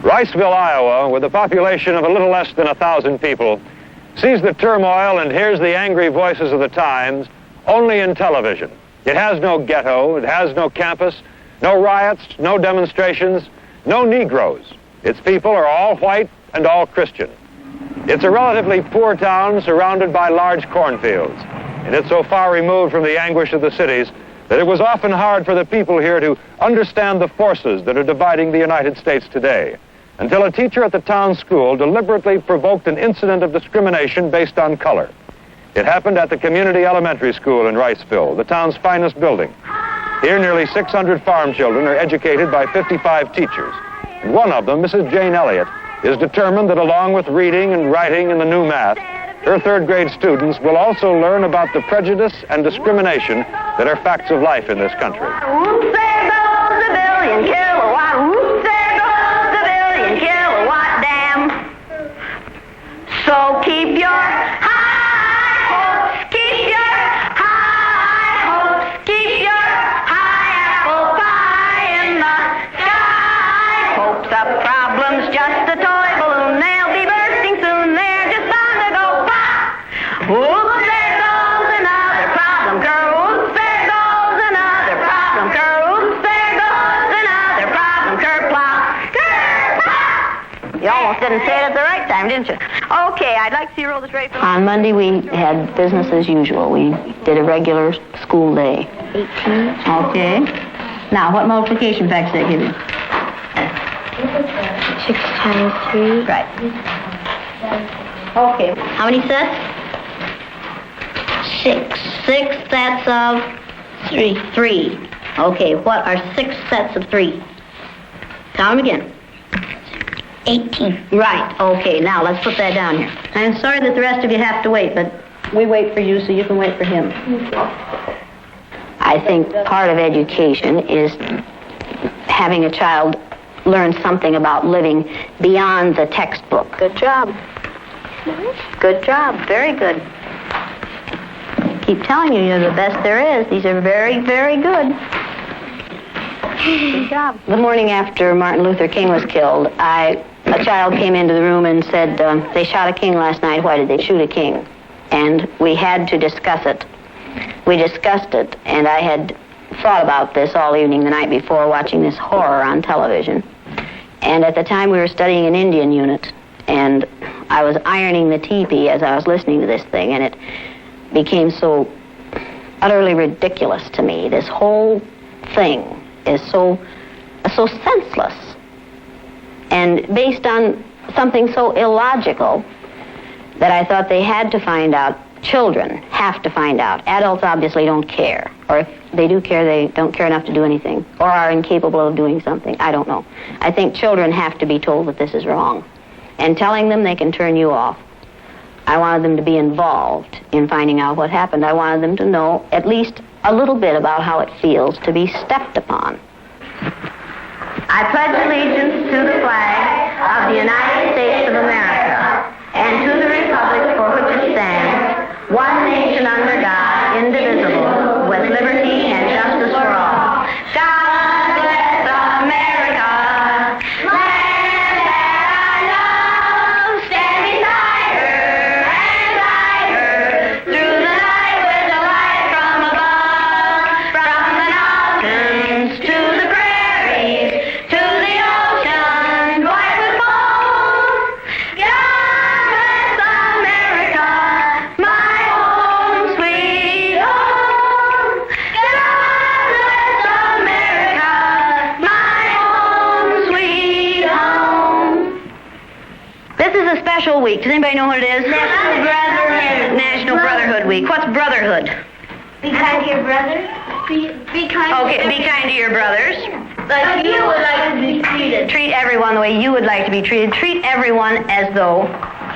Riceville, Iowa, with a population of a little less than 1,000 people, sees the turmoil and hears the angry voices of the times only in television. It has no ghetto, it has no campus, no riots, no demonstrations, no Negroes. Its people are all white and all Christian. It's a relatively poor town surrounded by large cornfields, and it's so far removed from the anguish of the cities that it was often hard for the people here to understand the forces that are dividing the United States today, until a teacher at the town school deliberately provoked an incident of discrimination based on color. It happened at the Community Elementary School in Riceville, the town's finest building. Here, nearly 600 farm children are educated by 55 teachers. And one of them, Mrs. Jane Elliott, is determined that along with reading and writing and the new math, her third-grade students will also learn about the prejudice and discrimination that are facts of life in this country. Whoops, there goes a billion kilowatt. Whoops, there goes a billion kilowatt dam. So keep your high hopes, keep your high hopes, keep your high apple pie in the sky. Hopes up problems, just a toy balloon. They'll be bursting soon. They're just bound to go pop. Whoops, there goes another problem, girl. Whoops, there goes another problem, girl. Whoops, there goes another problem, kerplop, kerplop. You almost didn't say it at the right time, didn't you? Okay, I'd like to see you roll the straight film. On Monday, we had business as usual. We did a regular school day. 18. Okay. Now, what multiplication facts did they give you? 6 times 3. Right. Okay. How many sets? 6. 6 sets of 3. 3. Okay, what are 6 sets of 3? Count them again. 18. Right, okay, now let's put that down here. I'm sorry that the rest of you have to wait, but we wait for you so you can wait for him. I think part of education is having a child learn something about living beyond the textbook. Good job. Good job, very good. Keep telling you, you're the best there is. These are very, very good. Good job. The morning after Martin Luther King was killed, a child came into the room and said, they shot a king last night. Why did they shoot a king? And we had to discuss it. We discussed it, and I had thought about this all evening the night before, watching this horror on television. And at the time we were studying an Indian unit, and I was ironing the teepee as I was listening to this thing, and it became so utterly ridiculous to me. This whole thing is so senseless and based on something so illogical that I thought they had to find out. Children have to find out. Adults obviously don't care. Or if they do care, they don't care enough to do anything. Or are incapable of doing something. I don't know. I think children have to be told that this is wrong. And telling them they can turn you off. I wanted them to be involved in finding out what happened. I wanted them to know at least a little bit about how it feels to be stepped upon. I pledge allegiance to the flag of the United States of America and to the republic for which it stands, one nation under God, indivisible, with liberty and justice for all. God bless America, land that I love, stand beside her and guide her through the night with the light from above, from the mountains to the prairies, to the ocean white with foam. God bless America, my home, sweet home. God bless America, my home, sweet home. This is a special week. Does anybody know what it is? National Brotherhood. National Brotherhood Week. What's brotherhood? Be kind to your brother. Be kind Okay, be kind to your brothers. like you would like to be treated. Treat everyone the way you would like to be treated. Treat everyone as though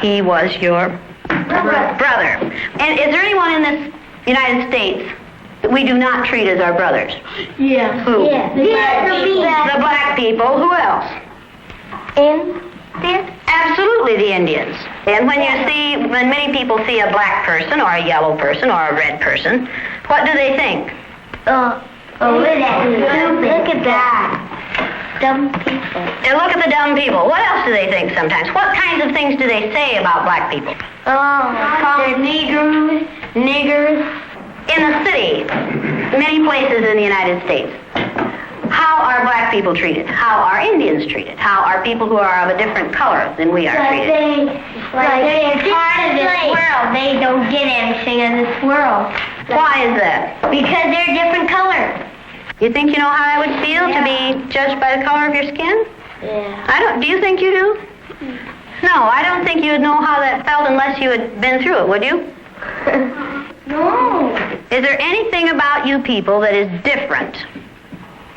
he was your brother. And is there anyone in this United States that we do not treat as our brothers? Yeah. Who? Yeah. The black people. Who else? Absolutely, the Indians. And when many people see a black person or a yellow person or a red person, what do they think? Look at that. dumb people. And look at the dumb people. What else do they think sometimes? What kinds of things do they say about black people? They're niggers. In the city, many places in the United States, how are black people treated? How are Indians treated? How are people who are of a different color than we are treated? They're part of this world. They don't get anything in this world. Why is that? Because they're different colors. You think you know how I would feel to be judged by the color of your skin? Yeah. Do you think you do? No, I don't think you would know how that felt unless you had been through it, would you? No. Is there anything about you people that is different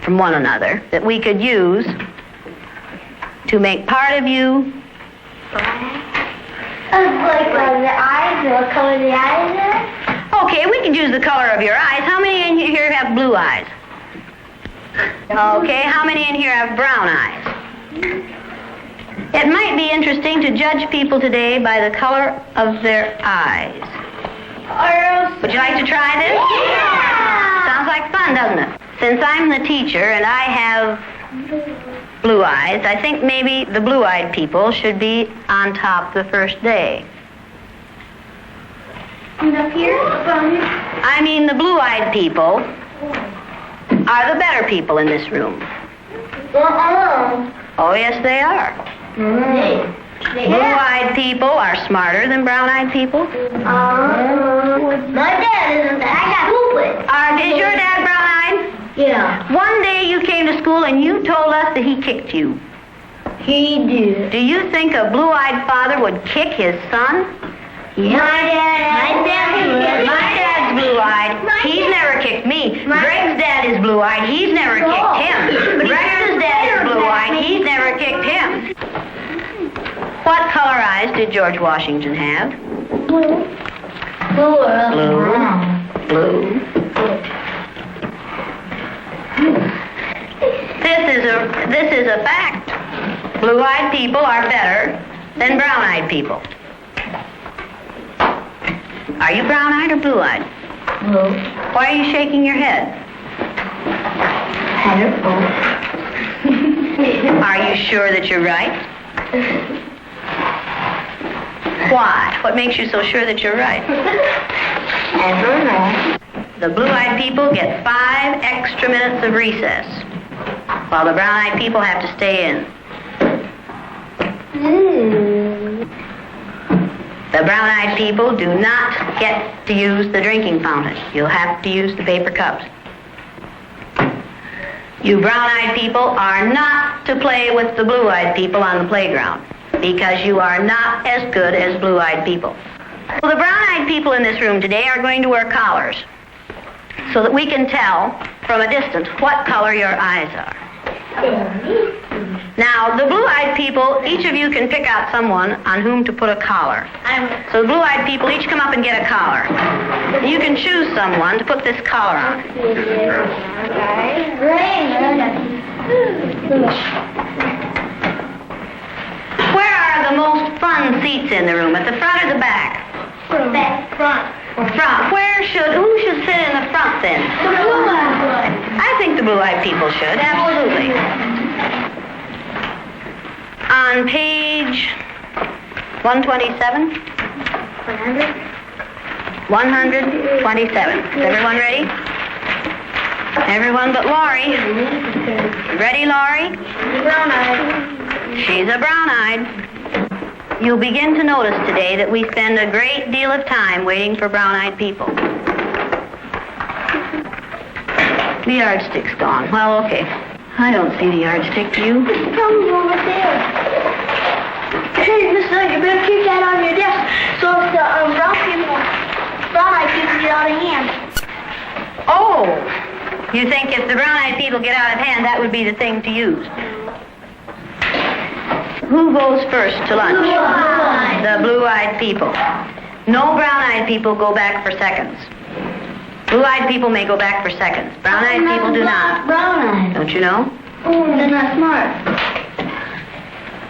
from one another that we could use to make part of you? Like the eyes, the color of the eyes. Okay, we could use the color of your eyes. How many in here have blue eyes? Okay, how many in here have brown eyes? It might be interesting to judge people today by the color of their eyes. Would you like to try this? Yeah. Sounds like fun, doesn't it? Since I'm the teacher and I have blue eyes, I think maybe the blue-eyed people should be on top the first day. And up here? I mean, the blue-eyed people are the better people in this room. Oh, yes, they are. Blue-eyed people are smarter than brown-eyed people. My dad isn't. I got stupid. Is your dad brown-eyed? Yeah. One day you came to school and you told us that he kicked you. He did. Do you think a blue-eyed father would kick his son? Yeah. My dad's blue-eyed. He's never kicked me. Greg's dad is blue-eyed. He's never kicked him. Rex's dad is blue-eyed. He's never kicked him. What color eyes did George Washington have? Blue. Blue. This is a fact. Blue-eyed people are better than brown-eyed people. Are you brown-eyed or blue-eyed? Blue. Why are you shaking your head? I don't know. Are you sure that you're right? Why? What makes you so sure that you're right? I don't know. The blue-eyed people get 5 extra minutes of recess, while the brown-eyed people have to stay in. The brown-eyed people do not get to use the drinking fountain. You'll have to use the paper cups. You brown-eyed people are not to play with the blue-eyed people on the playground because you are not as good as blue-eyed people. Well, the brown-eyed people in this room today are going to wear collars so that we can tell from a distance what color your eyes are. Now, the blue-eyed people, each of you can pick out someone on whom to put a collar. So the blue-eyed people each come up and get a collar. You can choose someone to put this collar on. Where are the most fun seats in the room, at the front or the back? Front. Front. Who should sit in the front then? The blue-eyed. I think the blue-eyed people should, absolutely. On page 127. 127. Is everyone ready? Everyone but Laurie. Ready, Laurie? Brown-eyed. She's a brown-eyed. You'll begin to notice today that we spend a great deal of time waiting for brown-eyed people. The yardstick's gone. Well, okay. I don't see the yardstick. Do you? It comes over there. Hey, Miss Lynn, you better keep that on your desk so if the brown-eyed people get out of hand. Oh! You think if the brown-eyed people get out of hand, that would be the thing to use? Who goes first to lunch? Blue-eyed. The blue-eyed people. No brown-eyed people go back for seconds. Blue-eyed people may go back for seconds. Brown-eyed people do not. Brown-eyed. Don't you know? Oh, they're not smart.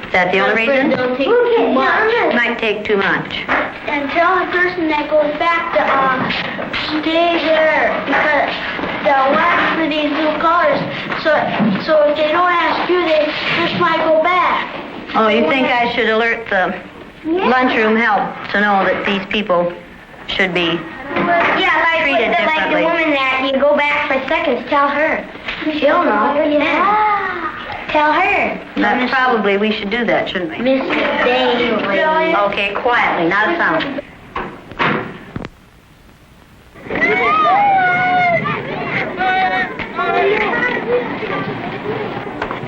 Is that the only reason? They'll take too much. It might take too much. And tell the person that goes back to stay there because they'll wax for these new colors. So if they don't have sure they just might go back. Oh, you think I should alert the lunchroom help to know that these people should be Yeah, treated like the differently? woman that you go back for seconds, tell her. She'll know. Yeah. Tell her. That probably we should do that, shouldn't we? Mrs. Daly. Okay, quietly, not a sound.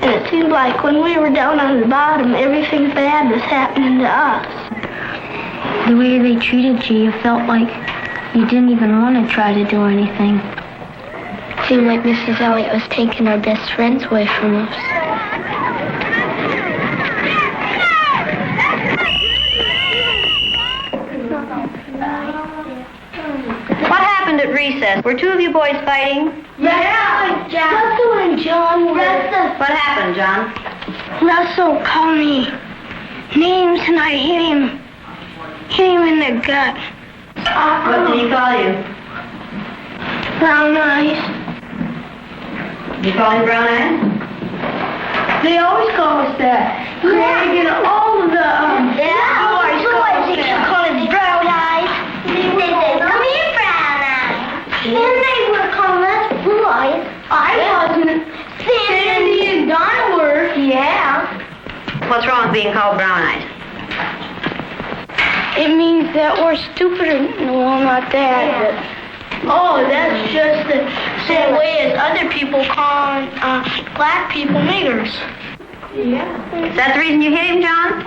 And it seemed like when we were down on the bottom, everything bad was happening to us. The way they treated you, you felt like you didn't even want to try to do anything. It seemed like Mrs. Elliott was taking our best friends away from us. What happened at recess? Were two of you boys fighting? Yeah, Russell and John were. What happened, John? Russell called me names and I hit him in the gut. What did he call you? Brown eyes. Did you call him brown eyes? They always call us that. Craig and all of the boys used to call us brown eyes. They said, come here, brown eyes. And they were calling us blue eyes. I wasn't. Sandy and Donna were. Yeah. What's wrong with being called brown eyes? It means that we're stupider. Well, not that, but... Oh, that's just the same way as other people call black people niggers. Yeah. Is that the reason you hit him, John?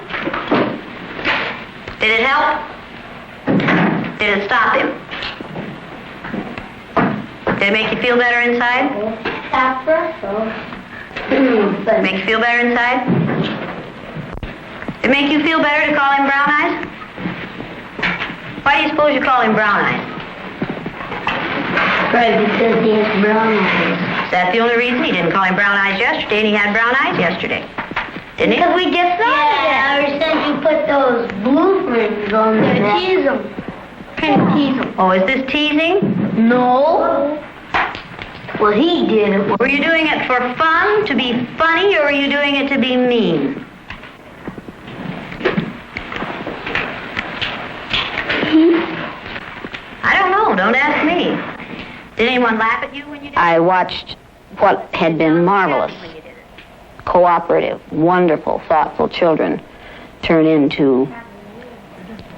Did it help? Did it stop him? Did it make you feel better inside? Stop Russell. Did it make you feel better inside? Did it make you feel better to call him brown eyes? Why do you suppose you call him brown eyes? Right, because he has brown eyes. Is that the only reason? He didn't call him brown eyes yesterday, and he had brown eyes yesterday. Didn't he? Because we just thought ever since you put those blueprints on there. Tease them. Kind of tease them. Oh, is this teasing? No. Well, he did it. Were you doing it for fun, to be funny, or were you doing it to be mean? I don't know. Don't ask me. Did anyone laugh at you when you did it? I watched what had been marvelous, cooperative, wonderful, thoughtful children turn into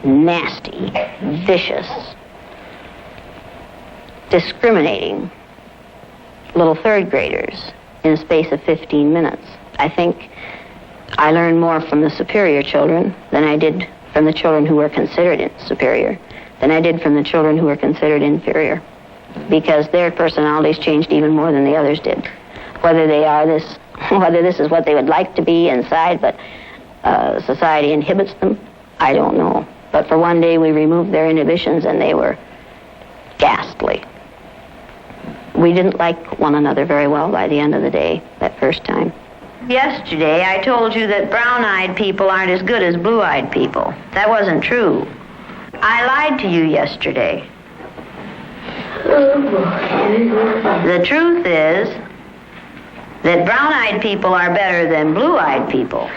nasty, vicious, discriminating little third graders in a space of 15 minutes. I think I learned more from the superior children than I did from the children who were considered superior, than I did from the children who were considered inferior, because their personalities changed even more than the others did. Whether this is what they would like to be inside, but society inhibits them, I don't know. But for one day we removed their inhibitions and they were ghastly. We didn't like one another very well by the end of the day, that first time. Yesterday, I told you that brown-eyed people aren't as good as blue-eyed people. That wasn't true. I lied to you yesterday. The truth is that brown-eyed people are better than blue-eyed people.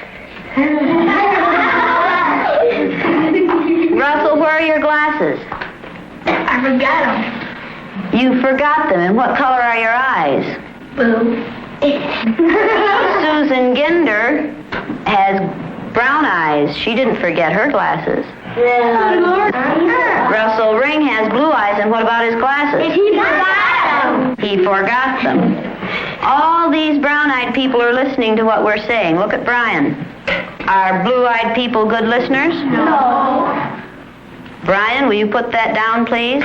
Russell, where are your glasses? I forgot them. You forgot them, and what color are your eyes? Blue. Susan Ginder has brown eyes. She didn't forget her glasses. Russell Ring has blue eyes, and what about his glasses? He forgot them. He forgot them. All these brown-eyed people are listening to what we're saying. Look at Brian. Are blue-eyed people good listeners? No. Brian, will you put that down, please?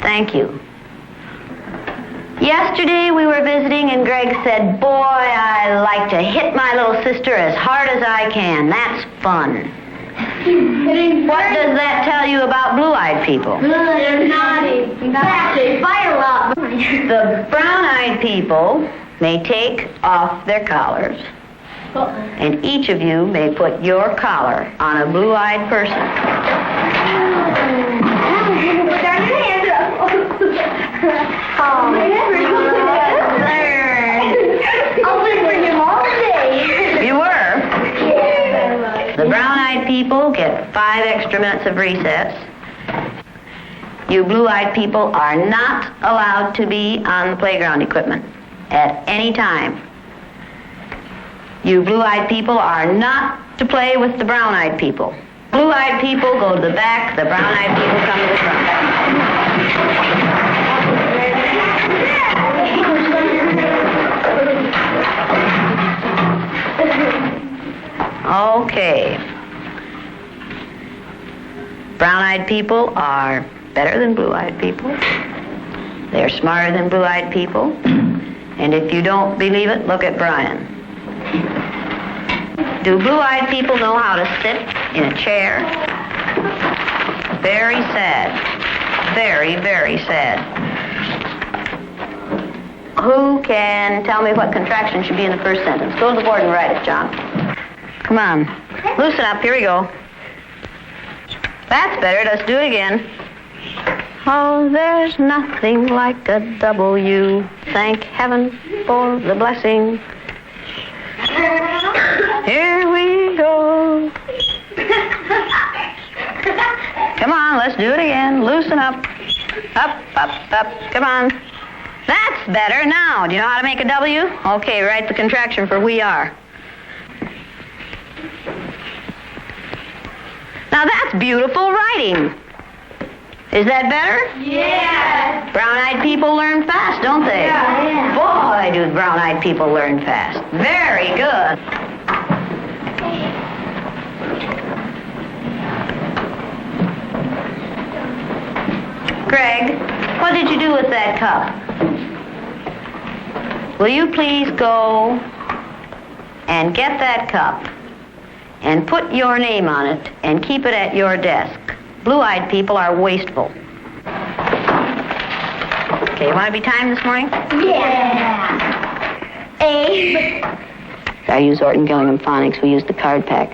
Thank you. Yesterday we were visiting and Greg said, "Boy, I like to hit my little sister as hard as I can. That's fun." What does that tell you about blue-eyed people? They're naughty. In fact, they fight a lot. The brown-eyed people may take off their collars, and each of you may put your collar on a blue-eyed person. Put our hands up. Oh, I'll put it 5 extra minutes of recess. You blue-eyed people are not allowed to be on the playground equipment at any time. You blue-eyed people are not to play with the brown-eyed people. Blue-eyed people go to the back, the brown-eyed people come to the front. Okay. Brown-eyed people are better than blue-eyed people. They're smarter than blue-eyed people. And if you don't believe it, look at Brian. Do blue-eyed people know how to sit in a chair? Very sad. Very, very sad. Who can tell me what contraction should be in the first sentence? Go to the board and write it, John. Come on. Loosen up. Here we go. That's better. Let's do it again. Oh, there's nothing like a W. Thank heaven for the blessing. Here we go. Come on, let's do it again. Loosen up. Up, up, up. Come on. That's better. Now, do you know how to make a W? Okay, write the contraction for we are. Now that's beautiful writing. Is that better? Yeah. Brown-eyed people learn fast, don't they? Yeah. Boy, do brown-eyed people learn fast. Very good. Greg, what did you do with that cup? Will you please go and get that cup and put your name on it and keep it at your desk? Blue-eyed people are wasteful. Okay, you want to be timed this morning? Yeah. A. I use Orton Gillingham Phonics. We use the card pack.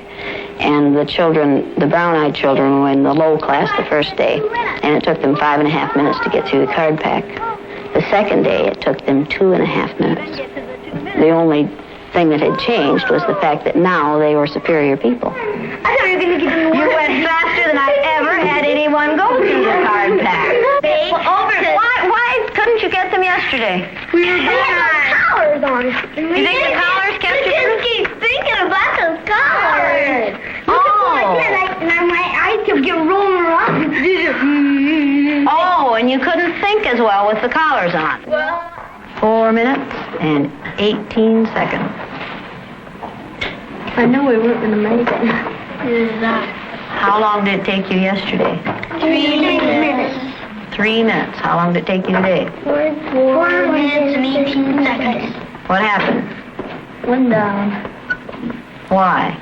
And the children, the brown-eyed children, were in the low class the first day, and it took them 5.5 minutes to get through the card pack. The second day, it took them 2.5 minutes. The only thing that had changed was the fact that now they were superior people. I thought you were going to get them. You went faster than I ever had anyone go through the card pack. Why couldn't you get them yesterday? We were collars on. You think the collars kept you? Just keep thinking about those collars. Oh. And my eyes kept getting rolling around. Oh, and you couldn't think as well with the collars on. Well, 4 minutes and 18 seconds. I know we weren't going to make it. How long did it take you yesterday? 3 minutes. 3 minutes. How long did it take you today? 4 minutes and 18 seconds. What happened? One down. Why?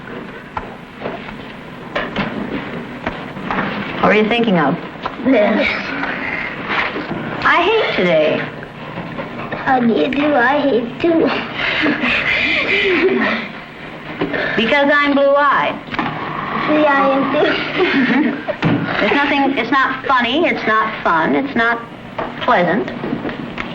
What were you thinking of? This. I hate today. How do you do? I hate too. Because I'm blue-eyed. See, I am too. It's not funny, it's not fun, it's not pleasant.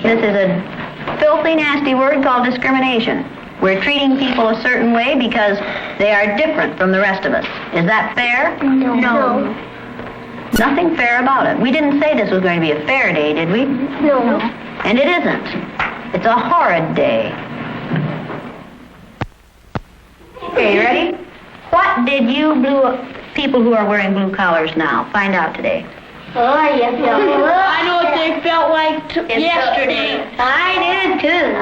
This is a filthy, nasty word called discrimination. We're treating people a certain way because they are different from the rest of us. Is that fair? No. Nothing fair about it. We didn't say this was going to be a fair day, did we? No. And it isn't. It's a horrid day. Okay, you ready? What did you people who are wearing blue collars now find out today? Oh, yes. I know what they felt like yesterday. I did too.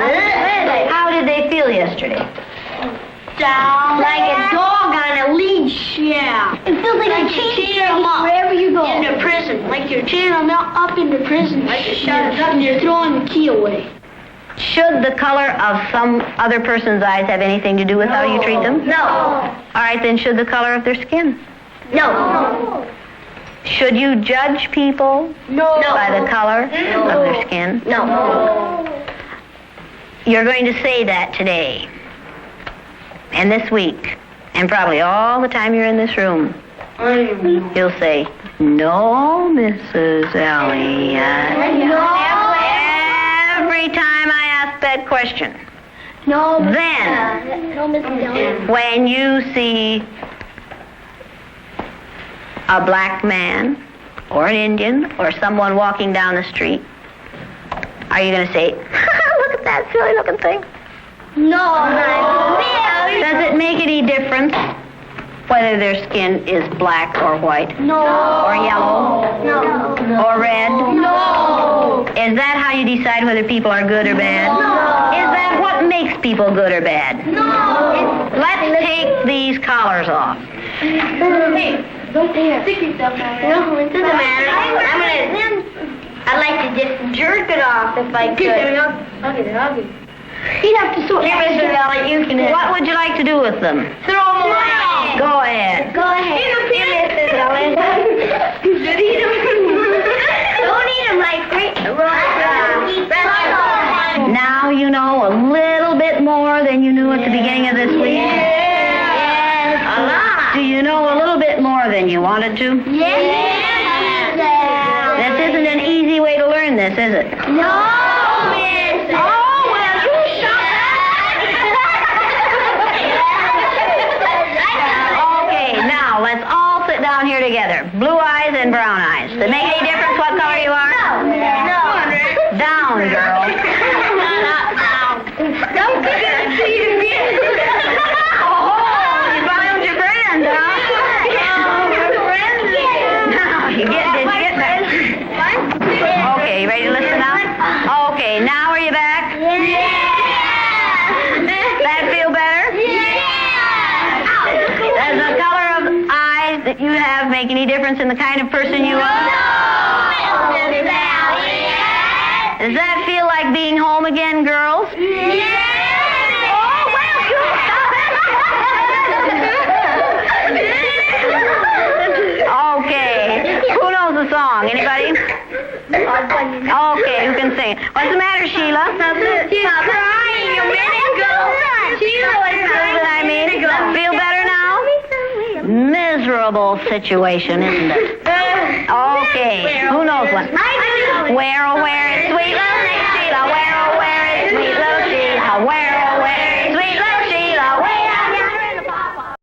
How did they feel yesterday? Down like a dog on a leash. Yeah. It feels like you're chaining them up wherever you go. Into prison. Like you're chaining them up into prison. Like you're shut up and you're throwing the key away. Should the color of some other person's eyes have anything to do with how you treat them? No. All right, then should the color of their skin? No. Should you judge people by the color of their skin? No. You're going to say that today and this week and probably all the time you're in this room. You'll say, "No, Mrs. Elliott." No. Every time I ask that question. No. Then, No, Mrs. Elliott. when you see a black man or an Indian or someone walking down the street, are you going to say, look at that silly looking thing? No. Does it make any difference whether their skin is black or white? No. Or yellow? No. Or red? No. Is that how you decide whether people are good or bad? No. Is that what makes people good or bad? No. Let's take these collars off. Hey, don't stick yourself out. No, it doesn't matter. I'd like to just jerk it off if I could. I'll get it. You'd have to sort. Here, Mr. Valley, you can. What would you like to do with them? Throw them away. Go ahead. Go ahead. Here, Mr. Valley. Don't eat them like Now you know a little bit more than you knew at the beginning of this week. Yes. A lot. Do you know a little bit more than you wanted to? Yes. This isn't an easy way to learn this, is it? No, Miss. Oh, well, you shut Okay, now let's all sit down here together. Blue eyes and brown eyes. Does it make any difference what color you are? No. Down, girl. Don't get it to you. Oh, you found your friend, huh? Did you get that? Okay, you ready to listen now? Okay, now are you back? That feel better? Does the color of eyes that you have make any difference in the kind of person you are? Does that feel like being home again, girls? Oh, well, okay. Who knows the song? Anybody? Okay, who can sing it? What's the matter, Sheila? She's crying a minute ago. Sheila was crying. I mean, feel better now? Miserable situation, isn't it? Okay, who knows what? Where, oh, where is sweet love, Sheila? Where, oh, where is sweet